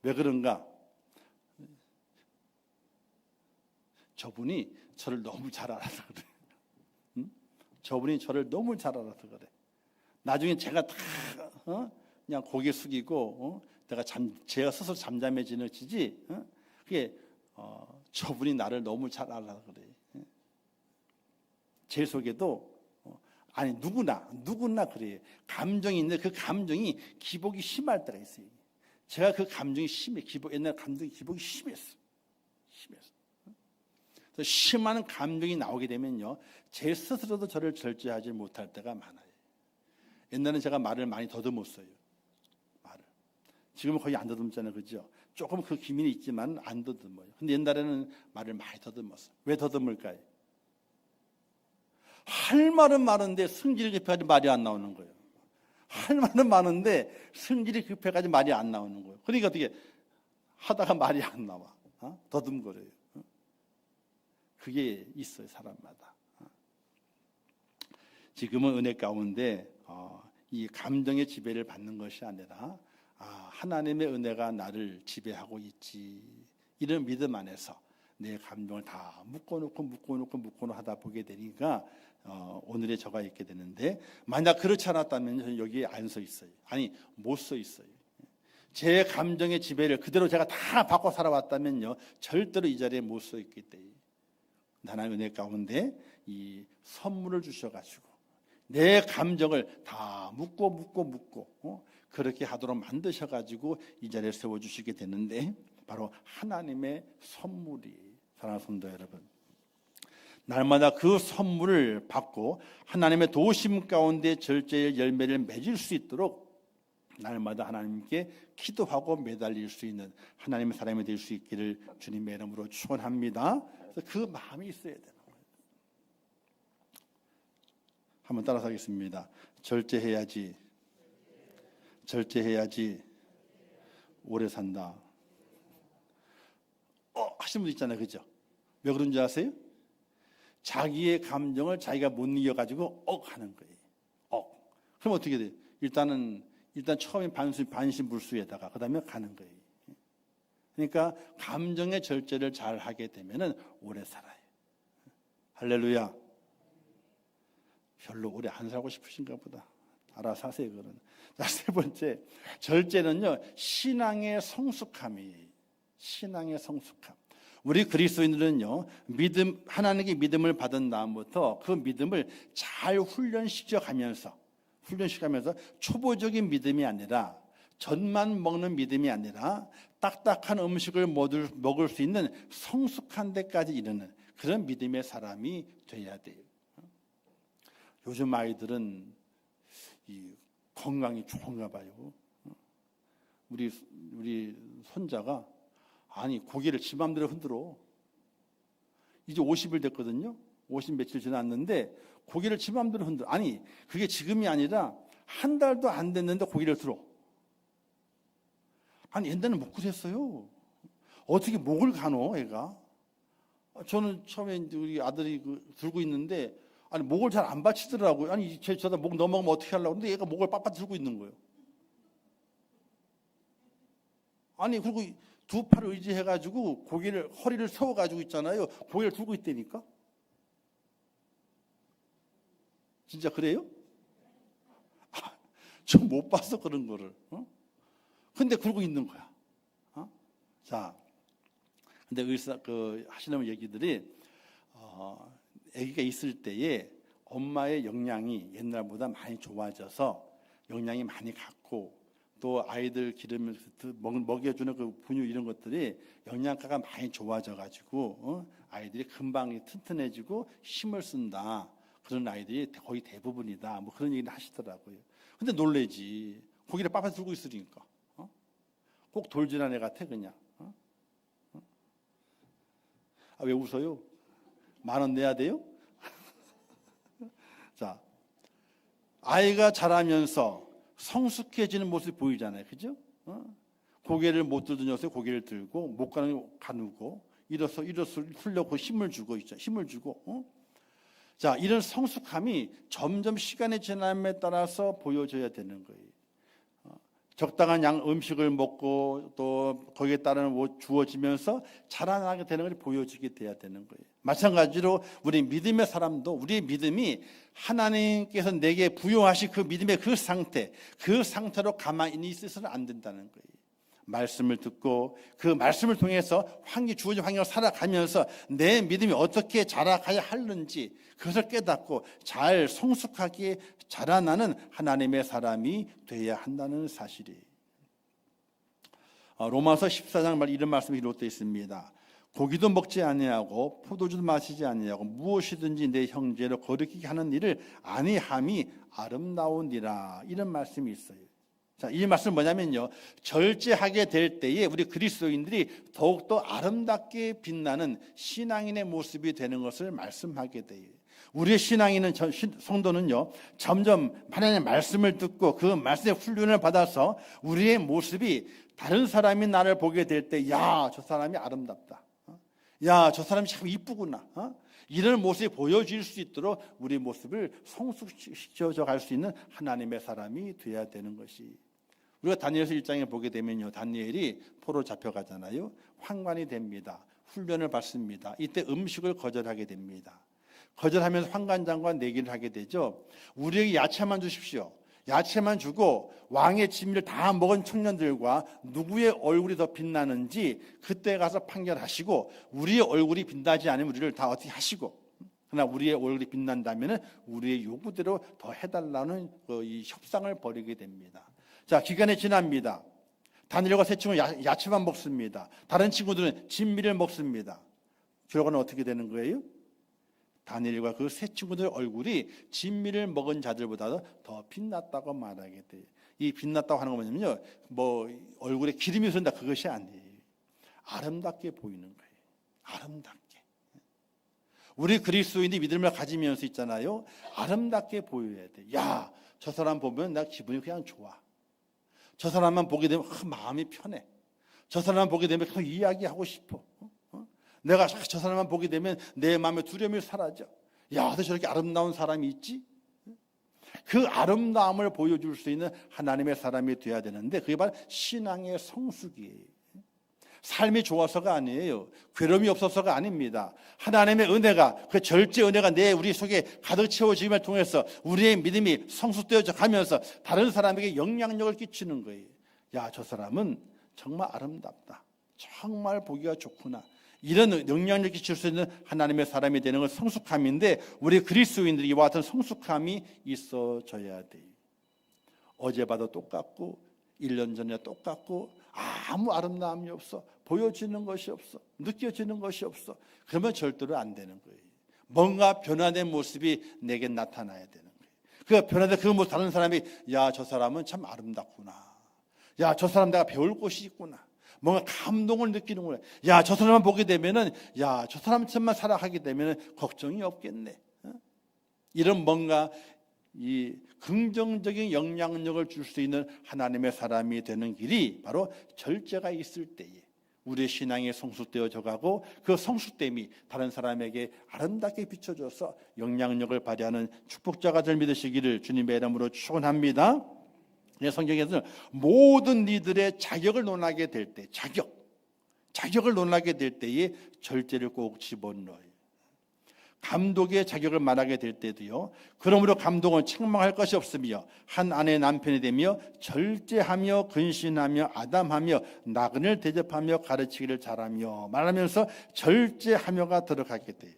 왜 그런가? 저분이 저를 너무 잘 알아서 그래. 저분이 저를 너무 잘 알아서 그래. 나중에 제가 다 그냥 고개 숙이고 제가 스스로 잠잠해지지. 그게 저분이 나를 너무 잘 알아서 그래. 제 속에도 누구나 그래요. 감정이 있는데 그 감정이 기복이 심할 때가 있어요. 제가 그 감정이 심해. 옛날 감정이 기복이 심했어. 심한 감정이 나오게 되면요, 제 스스로도 저를 절제하지 못할 때가 많아요. 옛날에는 제가 말을 많이 더듬었어요. 지금은 거의 안 더듬잖아요, 그죠? 조금 그 기민이 있지만 안 더듬어요. 근데 옛날에는 말을 많이 더듬었어요. 왜 더듬을까요? 할 말은 많은데 성질이 급해가지고 말이 안 나오는 거예요. 할 말은 많은데 성질이 급해가지고 말이 안 나오는 거예요. 그러니까 어떻게 하다가 말이 안 나와. 더듬거려요. 그게 있어요, 사람마다. 지금은 은혜 가운데 이 감정의 지배를 받는 것이 아니라 하나님의 은혜가 나를 지배하고 있지, 이런 믿음 안에서 내 감정을 다 묶어놓고 하다 보게 되니까 오늘의 저가 있게 되는데, 만약 그렇지 않았다면 저는 여기에 안 서 있어요. 아니, 못 서 있어요. 제 감정의 지배를 그대로 제가 다 받고 살아왔다면요, 절대로 이 자리에 못 서 있기 때문에 하나님의 은혜 가운데 이 선물을 주셔가지고 내 감정을 다 묶고 그렇게 하도록 만드셔가지고 이 자리에 세워주시게 되는데, 바로 하나님의 선물이, 사랑하는 성도 여러분, 날마다 그 선물을 받고 하나님의 도우심 가운데 절제의 열매를 맺을 수 있도록 날마다 하나님께 기도하고 매달릴 수 있는 하나님의 사람이 될 수 있기를 주님의 이름으로 축원합니다. 그 마음이 있어야 되는 거예요. 한번 따라서 하겠습니다. 절제해야지 오래 산다. 하시는 분 있잖아요, 그죠? 왜 그런지 아세요? 자기의 감정을 자기가 못 이겨가지고 하는 거예요. 그럼 어떻게 돼요? 일단 처음에 반신불수에다가 그 다음에 가는 거예요. 그러니까 감정의 절제를 잘 하게 되면은 오래 살아요. 할렐루야. 별로 오래 안 살고 싶으신가 보다. 알아서 하세요, 그거는. 자, 세 번째, 절제는요, 신앙의 성숙함이에요. 신앙의 성숙함. 우리 그리스도인들은요, 하나님께 믿음을 받은 다음부터 그 믿음을 잘 훈련시켜가면서 초보적인 믿음이 아니라 젖만 먹는 믿음이 아니라 딱딱한 음식을 먹을 수 있는 성숙한 데까지 이르는 그런 믿음의 사람이 돼야 돼요. 요즘 아이들은 이 건강이 좋은가 봐요. 우리 손자가 고개를 지 맘대로 흔들어. 이제 50일 됐거든요. 50 며칠 지났는데 고개를 지 맘대로 흔들어. 그게 지금이 아니라 한 달도 안 됐는데 고개를 들어. 옛날에는 못 그랬어요. 어떻게 목을 가노, 애가? 저는 처음에 우리 아들이 들고 있는데 목을 잘 안 받치더라고요. 저다 목 넘어가면 어떻게 하려고. 근데 얘가 목을 빳빳 들고 있는 거예요. 그리고 두 팔을 의지해가지고 허리를 세워가지고 있잖아요. 고개를 들고 있다니까? 진짜 그래요? 좀 못 봐서 그런 거를. 근데 그러고 있는 거야. 자, 근데 하시는 얘기들이, 아기가 있을 때에 엄마의 영양이 옛날보다 많이 좋아져서 영양이 많이 갔고, 또 아이들 기름을 먹여주는 그 분유 이런 것들이 영양가가 많이 좋아져가지고 아이들이 금방 튼튼해지고 힘을 쓴다. 그런 아이들이 거의 대부분이다. 그런 얘기를 하시더라고요. 근데 놀래지. 고기를 빳빳 들고 있으니까. 꼭 돌진한 애 같아 그냥. 왜 웃어요? 10,000원 내야 돼요? 자, 아이가 자라면서 성숙해지는 모습이 보이잖아요. 그죠? 고개를 못 들던 녀석이 고개를 들고, 못 가누고, 일어서 풀려고 힘을 주고 있죠. 힘을 주고. 자, 이런 성숙함이 점점 시간이 지남에 따라서 보여져야 되는 거예요. 적당한 양 음식을 먹고 또 거기에 따른 주어지면서 자라나게 되는 것이 보여지게 돼야 되는 거예요. 마찬가지로 우리 믿음의 사람도 우리의 믿음이 하나님께서 내게 부여하신 그 믿음의 그 상태로 가만히 있어서는 안 된다는 거예요. 말씀을 듣고 그 말씀을 통해서 주어진 환경을 살아가면서 내 믿음이 어떻게 자라가야 하는지 그것을 깨닫고 잘 성숙하게 자라나는 하나님의 사람이 되어야 한다는 사실이에요. 로마서 14장 말 이런 말씀이 기록되어 있습니다. 고기도 먹지 아니하고 포도주도 마시지 아니하고 무엇이든지 내 형제를 거르게 하는 일을 아니함이 아름다우니라. 이런 말씀이 있어요. 자, 이 말씀은 뭐냐면요, 절제하게 될 때에 우리 그리스도인들이 더욱더 아름답게 빛나는 신앙인의 모습이 되는 것을 말씀하게 돼요. 우리의 신앙인은 성도는요, 점점 하나님의 말씀을 듣고 그 말씀의 훈련을 받아서 우리의 모습이 다른 사람이 나를 보게 될 때, 야, 저 사람이 아름답다. 야, 저 사람이 참 이쁘구나. 이런 모습이 보여질 수 있도록 우리 모습을 성숙시켜져 갈 수 있는 하나님의 사람이 되어야 되는 것이. 우리가 다니엘서 1장에 보게 되면요, 다니엘이 포로 잡혀가잖아요. 환관이 됩니다. 훈련을 받습니다. 이때 음식을 거절하게 됩니다. 거절하면서 환관장과 내기를 하게 되죠. 우리에게 야채만 주십시오. 야채만 주고 왕의 진미를 다 먹은 청년들과 누구의 얼굴이 더 빛나는지 그때 가서 판결하시고, 우리의 얼굴이 빛나지 않으면 우리를 다 어떻게 하시고, 그러나 우리의 얼굴이 빛난다면 우리의 요구대로 더 해달라는 이 협상을 벌이게 됩니다. 자, 기간이 지납니다. 다니엘과 세 친구는 야채만 먹습니다. 다른 친구들은 진미를 먹습니다. 결과는 어떻게 되는 거예요? 다니엘과 그 세 친구들 얼굴이 진미를 먹은 자들보다 더 빛났다고 말하게 돼요. 이 빛났다고 하는 건 뭐냐면요, 뭐 얼굴에 기름이 흐른다 그것이 아니에요. 아름답게 보이는 거예요. 아름답게. 우리 그리스도인이 믿음을 가지면서 있잖아요. 아름답게 보여야 돼. 야, 저 사람 보면 나 기분이 그냥 좋아. 저 사람만 보게 되면 마음이 편해. 저 사람만 보게 되면 계속 이야기하고 싶어. 내가 저 사람만 보게 되면 내 마음의 두려움이 사라져. 야, 어떻게 저렇게 아름다운 사람이 있지? 그 아름다움을 보여줄 수 있는 하나님의 사람이 되어야 되는데 그게 바로 신앙의 성숙이에요. 삶이 좋아서가 아니에요. 괴로움이 없어서가 아닙니다. 하나님의 은혜가, 그 절제 은혜가 우리 속에 가득 채워짐을 통해서 우리의 믿음이 성숙되어져 가면서 다른 사람에게 영향력을 끼치는 거예요. 야, 저 사람은 정말 아름답다. 정말 보기가 좋구나. 이런 영향력을 끼칠 수 있는 하나님의 사람이 되는 건 성숙함인데 우리 그리스도인들이 이와 같은 성숙함이 있어져야 돼요. 어제 봐도 똑같고 1년 전에 똑같고 아무 아름다움이 없어. 보여지는 것이 없어. 느껴지는 것이 없어. 그러면 절대로 안 되는 거예요. 뭔가 변화된 모습이 내게 나타나야 되는 거예요. 그 변화된 그 모습 다른 사람이 야, 저 사람은 참 아름답구나. 야, 저 사람 내가 배울 곳이 있구나. 뭔가 감동을 느끼는 거예요. 야, 저 사람만 보게 되면은 야, 저 사람처럼만 살아가게 되면은 걱정이 없겠네. 이런 뭔가 이 긍정적인 영향력을 줄 수 있는 하나님의 사람이 되는 길이 바로 절제가 있을 때에 우리의 신앙이 성숙되어져 가고 그 성숙됨이 다른 사람에게 아름답게 비춰줘서 영향력을 발휘하는 축복자가 될 믿으시기를 주님의 이름으로 축원합니다. 성경에서는 모든 이들의 자격을 논하게 될 때, 자격을 논하게 될 때에 절제를 꼭 집어넣어요. 감독의 자격을 말하게 될 때도요. 그러므로 감독은 책망할 것이 없으며 한 아내의 남편이 되며 절제하며 근신하며 아담하며 나그네를 대접하며 가르치기를 잘하며 말하면서 절제하며가 들어가게 돼요.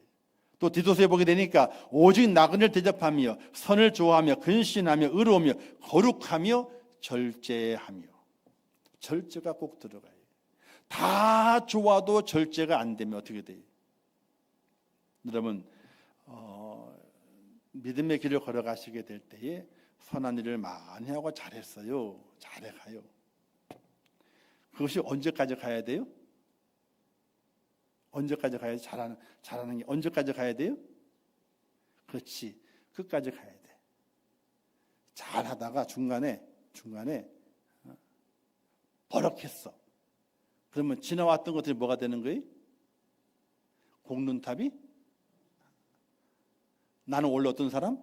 또 디도서에 보게 되니까 오직 나그네를 대접하며 선을 좋아하며 근신하며 의로우며 거룩하며 절제하며 절제가 꼭 들어가요. 다 좋아도 절제가 안 되면 어떻게 돼요? 여러분 믿음의 길을 걸어가시게 될 때에 선한 일을 많이 하고 잘했어요. 잘해가요. 그것이 언제까지 가야 돼요? 언제까지 가야 돼? 잘하는 게 언제까지 가야 돼요? 그렇지. 끝까지 가야 돼. 잘하다가 중간에 버럭했어. 그러면 지나왔던 것들이 뭐가 되는 거예요? 공눈탑이? 나는 원래 어떤 사람?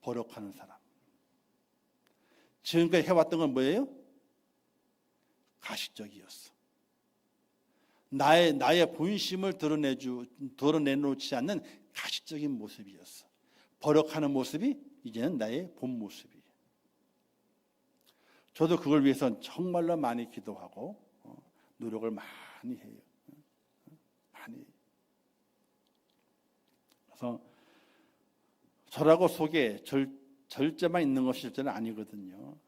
버럭하는 사람. 지금까지 해왔던 건 뭐예요? 가식적이었어. 나의 본심을 드러내놓지 않는 가식적인 모습이었어. 버럭하는 모습이 이제는 나의 본 모습이에요. 저도 그걸 위해서 정말로 많이 기도하고 노력을 많이 해요. 많이. 그래서 저라고 속에 절제만 있는 것이 절제는 아니거든요.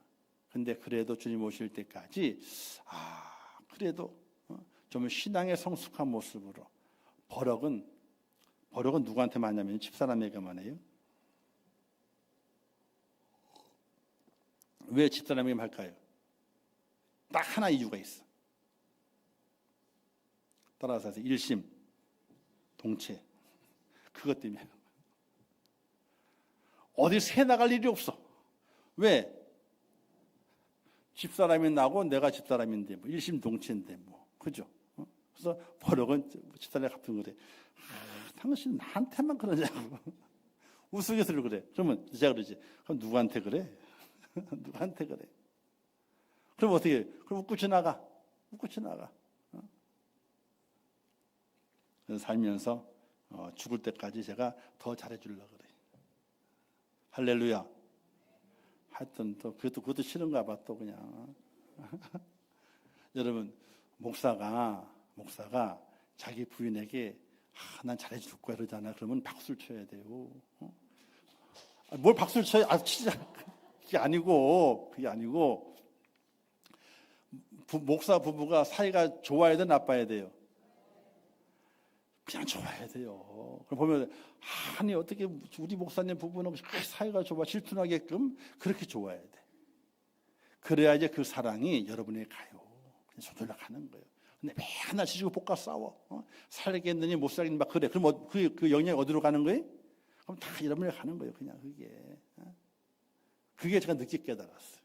근데 그래도 주님 오실 때까지 그래도 좀 신앙의 성숙한 모습으로 버럭은 누구한테만 하냐면 집사람에게만 해요. 왜 집사람에게만 할까요? 딱 하나 이유가 있어. 따라서 일심 동체 그것 때문에 어디 새 나갈 일이 없어. 왜? 집사람이 나고 내가 집사람인데 뭐 일심동체인데 뭐 그죠? 그래서 버럭은 집사람이 같은 거래. 당신 나한테만 그러냐고 우스갯소리를 그래. 그러면 제가 그러지. 그럼 누구한테 그래? 누구한테 그래? 그럼 어떻게 해? 그럼 웃고 지나가. 그래서 살면서 죽을 때까지 제가 더 잘해주려고 그래. 할렐루야. 하여튼 또 그것도 싫은가 봐 또 그냥. 여러분 목사가 자기 부인에게 난 잘해줄 거야 그러잖아. 그러면 박수를 쳐야 돼요. 뭘 박수를 쳐요? 치자. 그게 아니고 목사 부부가 사이가 좋아야 돼 나빠야 돼요? 그냥 좋아야 돼요. 그럼 보면 아니 어떻게 우리 목사님 부부는 사이가 좋아 질투나게끔 그렇게 좋아야 돼. 그래야 이제 그 사랑이 여러분에게 가요. 그냥 저절로 가는 거예요. 근데 맨날 지지고 볶아 싸워. 살겠느니 못 살겠느니 막 그래. 그럼 그 영향이 어디로 가는 거예요? 그럼 다 여러분에게 가는 거예요. 그냥 그게 제가 늦게 깨달았어요.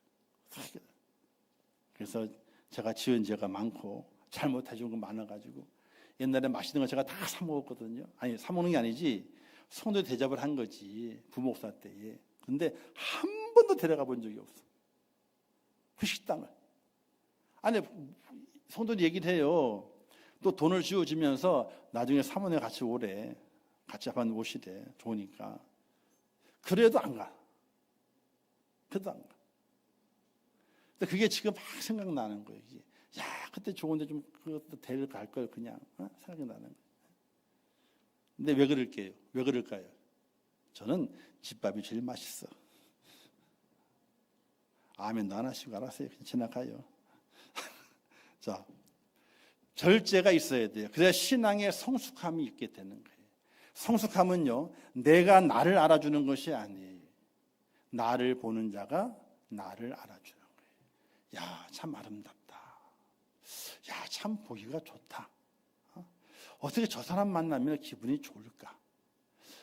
그래서 제가 지은 죄가 많고 잘못해준 거 많아가지고 옛날에 맛있는 거 제가 다 사 먹었거든요. 아니 사 먹는 게 아니지 성도 대접을 한 거지 부목사 때에. 근데 한 번도 데려가 본 적이 없어. 그 식당을. 아니 성도들이 얘기를 해요. 또 돈을 쥐어주면서 나중에 사모님 같이 오래. 같이 한번 오시래. 좋으니까. 그래도 안 가. 그래도 안 가. 근데 그게 지금 막 생각나는 거예요. 이게. 야, 그때 좋은데 좀 그것도 데려갈 걸 그냥 생각이 나는 거예요. 근데 왜 그럴게요? 왜 그럴까요? 저는 집밥이 제일 맛있어. 아멘도 안 하시고 알았어요. 그냥 지나가요. 자, 절제가 있어야 돼요. 그래야 신앙의 성숙함이 있게 되는 거예요. 성숙함은요, 내가 나를 알아주는 것이 아니에요. 나를 보는 자가 나를 알아주는 거예요. 야, 참 아름답다. 야, 참 보기가 좋다. 어떻게 저 사람 만나면 기분이 좋을까?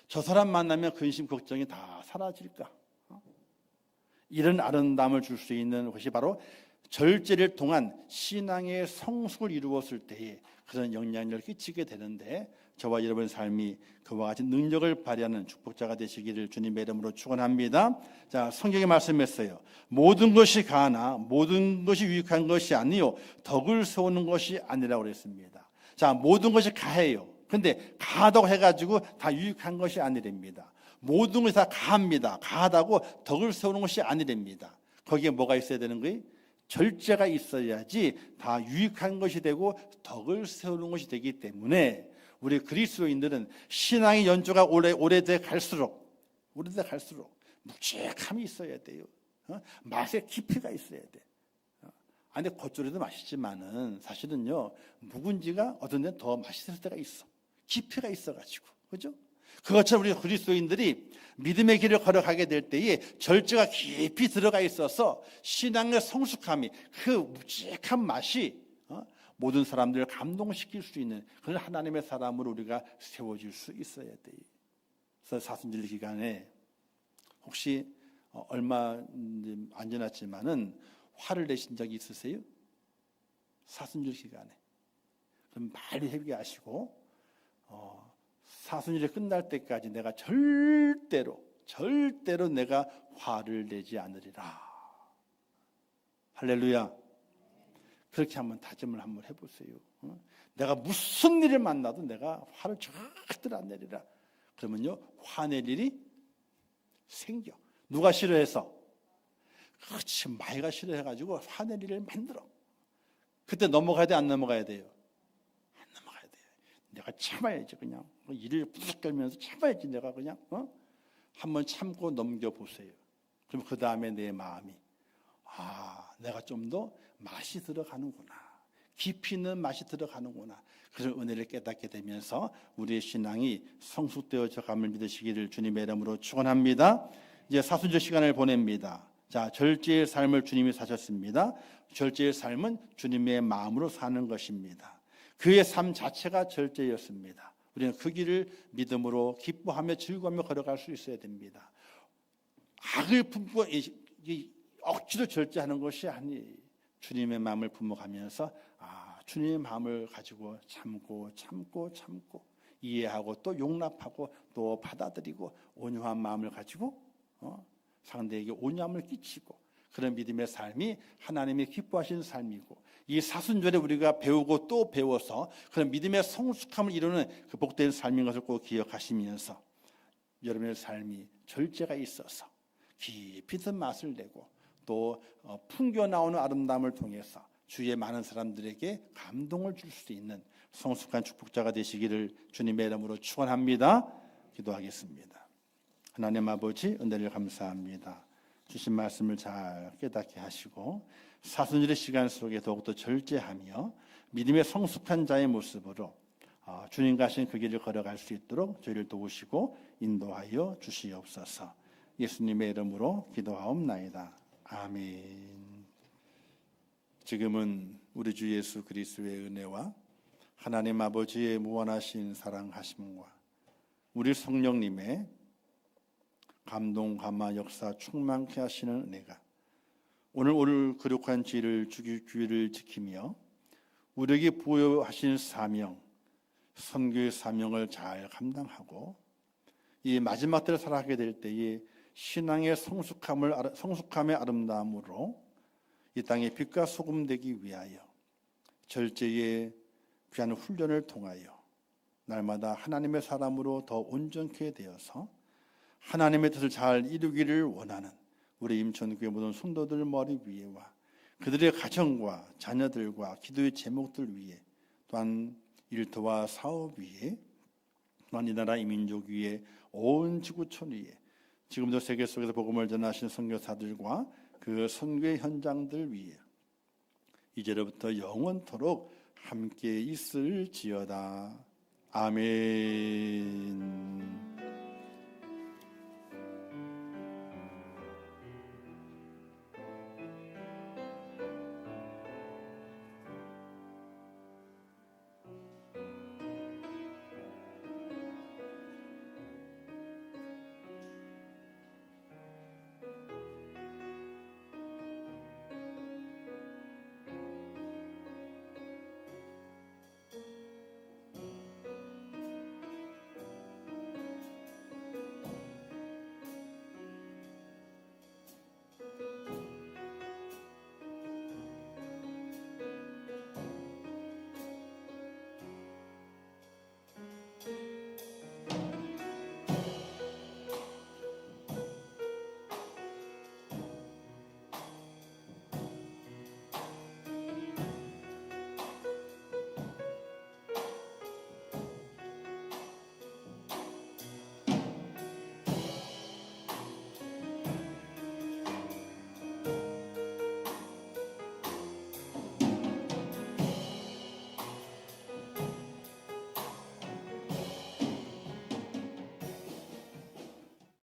저 사람 만나면 근심 걱정이 다 사라질까? 이런 아름다움을 줄 수 있는 것이 바로 절제를 통한 신앙의 성숙을 이루었을 때에 그런 영향력을 끼치게 되는데 저와 여러분의 삶이 그와 같은 능력을 발휘하는 축복자가 되시기를 주님의 이름으로 축원합니다. 자, 성경에 말씀했어요. 모든 것이 가하나 모든 것이 유익한 것이 아니요 덕을 세우는 것이 아니라고 그랬습니다. 자, 모든 것이 가해요. 근데 가하다고 해가지고 다 유익한 것이 아니랍니다. 모든 것이 다 가합니다. 가하다고 덕을 세우는 것이 아니랍니다. 거기에 뭐가 있어야 되는 거예요? 절제가 있어야지 다 유익한 것이 되고 덕을 세우는 것이 되기 때문에 우리 그리스도인들은 신앙의 연주가 오래돼 갈수록 묵직함이 있어야 돼요. 맛에 깊이가 있어야 돼. 아니 겉절이도 맛있지만은 사실은요 묵은지가 어떤 데는 더 맛있을 때가 있어. 깊이가 있어가지고 그죠? 그것처럼 우리 그리스도인들이 믿음의 길을 걸어가게 될 때에 절제가 깊이 들어가 있어서 신앙의 성숙함이 그 묵직한 맛이 모든 사람들을 감동시킬 수 있는 그런 하나님의 사람으로 우리가 세워질 수 있어야 돼요. 그래서 사순절 기간에 혹시 얼마 안 지났지만은 화를 내신 적이 있으세요? 사순절 기간에. 그럼 빨리 회개하시고 사순절이 끝날 때까지 내가 절대로 내가 화를 내지 않으리라. 할렐루야. 그렇게 한번 다짐을 한번 해보세요. 내가 무슨 일을 만나도 내가 화를 절대로 안 내리라. 그러면요 화낼 일이 생겨. 누가 싫어해서? 그렇지 마이가 싫어해가지고 화낼 일을 만들어. 그때 넘어가야 돼 안 넘어가야 돼요? 안 넘어가야 돼요. 내가 참아야지 그냥 일을 부득 끌면서 참아야지 내가 그냥 한번 참고 넘겨보세요. 그럼 그 다음에 내 마음이 내가 좀 더 맛이 들어가는구나. 깊이 있는 맛이 들어가는구나. 그런 은혜를 깨닫게 되면서 우리의 신앙이 성숙되어져 감을 믿으시기를 주님의 이름으로 축원합니다. 이제 사순절 시간을 보냅니다. 자, 절제의 삶을 주님이 사셨습니다. 절제의 삶은 주님의 마음으로 사는 것입니다. 그의 삶 자체가 절제였습니다. 우리는 그 길을 믿음으로 기뻐하며 즐거워하며 걸어갈 수 있어야 됩니다. 악을 품고 억지로 절제하는 것이 아니에요. 주님의 마음을 품어가면서 주님의 마음을 가지고 참고 이해하고 또 용납하고 또 받아들이고 온유한 마음을 가지고 상대에게 온유함을 끼치고 그런 믿음의 삶이 하나님이 기뻐하시는 삶이고 이 사순절에 우리가 배우고 또 배워서 그런 믿음의 성숙함을 이루는 그 복된 삶인 것을 꼭 기억하시면서 여러분의 삶이 절제가 있어서 깊이 든 맛을 내고 또 풍겨 나오는 아름다움을 통해서 주위의 많은 사람들에게 감동을 줄 수 있는 성숙한 축복자가 되시기를 주님의 이름으로 축원합니다. 기도하겠습니다. 하나님 아버지 은혜를 감사합니다. 주신 말씀을 잘 깨닫게 하시고 사순절의 시간 속에 더욱더 절제하며 믿음의 성숙한 자의 모습으로 주님과 하신 그 길을 걸어갈 수 있도록 저희를 도우시고 인도하여 주시옵소서. 예수님의 이름으로 기도하옵나이다. 아멘. 지금은 우리 주 예수 그리스도의 은혜와 하나님 아버지의 무한하신 사랑하심과 우리 성령님의 감동, 감화, 역사 충만케 하시는 은혜가 오늘 거룩한 주일을 주기를 지키며 우리에게 부여하신 사명, 선교의 사명을 잘 감당하고 이 마지막 때를 살아가게 될 때에 신앙의 성숙함의 아름다움으로 이 땅의 빛과 소금 되기 위하여 절제의 귀한 훈련을 통하여 날마다 하나님의 사람으로 더 온전케 되어서 하나님의 뜻을 잘 이루기를 원하는 우리 임천교회 모든 성도들 머리 위에와 그들의 가정과 자녀들과 기도의 제목들 위에 또한 일터와 사업 위에 또한 이 나라 이민족 위에 온 지구촌 위에 지금도 세계 속에서 복음을 전하시는 선교사들과 그 선교의 현장들 위에 이제로부터 영원토록 함께 있을지어다. 아멘.